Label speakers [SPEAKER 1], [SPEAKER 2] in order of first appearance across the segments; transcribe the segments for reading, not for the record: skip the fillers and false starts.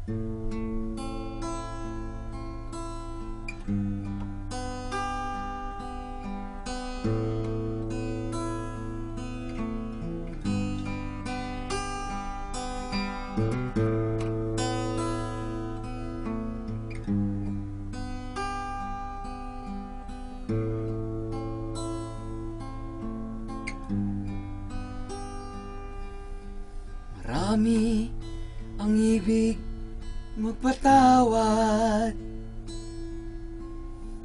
[SPEAKER 1] Marami ang ibig magpatawad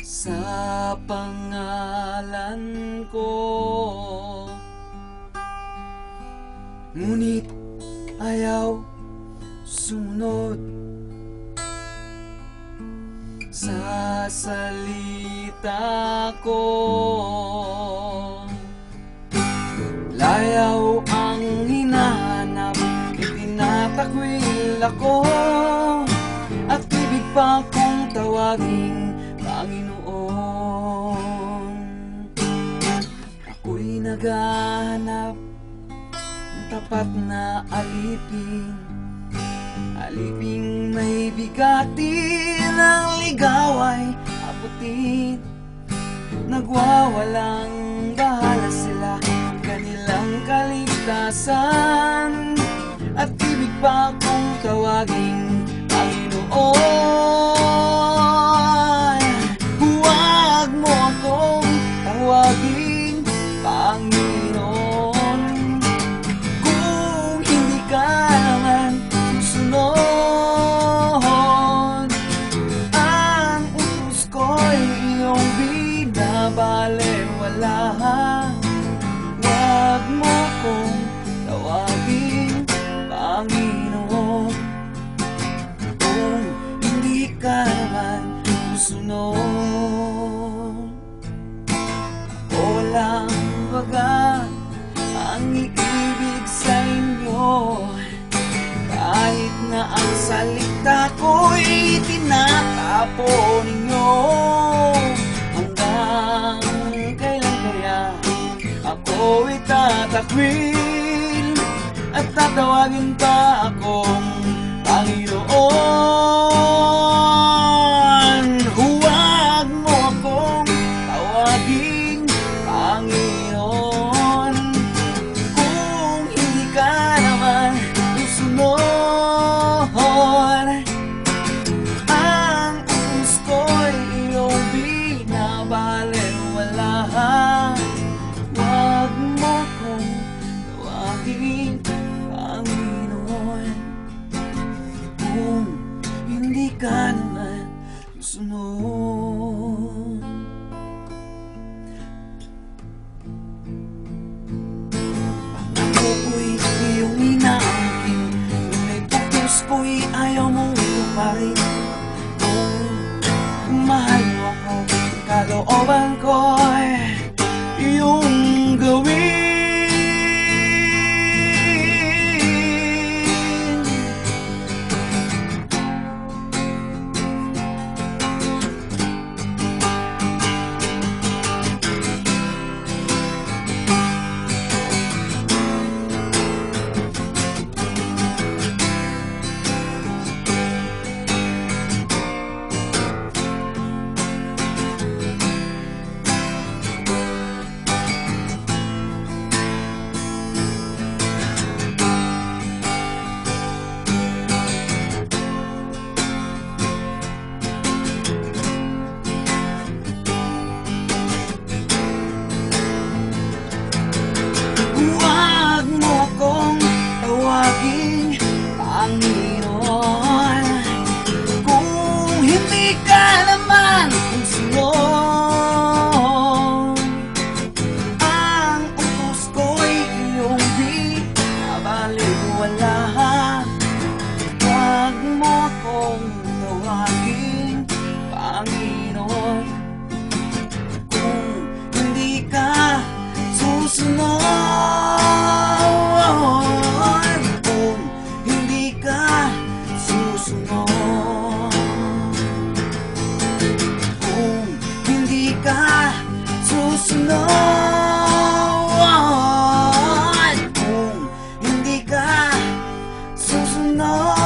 [SPEAKER 1] sa pangalan ko, ngunit ayaw sumunod sa salita ko. Layaw ang hinahanap, itinatakwil ako, at ibig pa kong tawaging Panginoon. Ako'y naghahanap ng tapat na alipin, aliping may bigatin, ang ligaw ay abutin. Nagwawalang bahala sila, kanilang kaligtasan, at ibig pa kong tawaging Panginoon. Huwag mo akong tawaging Panginoon kung hindi ka naman susunod. Ang utos ko'y iyong binabalewala. Huwag mo akong tawaging Panginoon kung hindi ka naman susunod. Ako lang baga ang iibig sa inyo, kahit na ang salita ko'y tinatapon ninyo. Hanggang kailan kaya ako itatakwil at tatawagin pa akong Panginoon? Huwag mo akong tawaging Panginoon kung hindi ka naman susunod. Ang utos ko'y iyong binabalewala. Huwag mo akong tawaging Panginoon kung hindi ka naman susunod. Pangako ko'y iyong inaangkin, ngunit utos ko'y ayaw mong tuparin. Kung mahal mo ako, kalooban ko'y iyong gawin. Huwag mo akong tawaging Panginoon kung hindi ka naman susunod. Ang utos ko'y iyong binabalewala. Huwag mo akong tawaging Panginoon kung hindi ka susunod. Kung hindi ka susunod. Kung hindi ka susunod. Kung hindi ka susunod.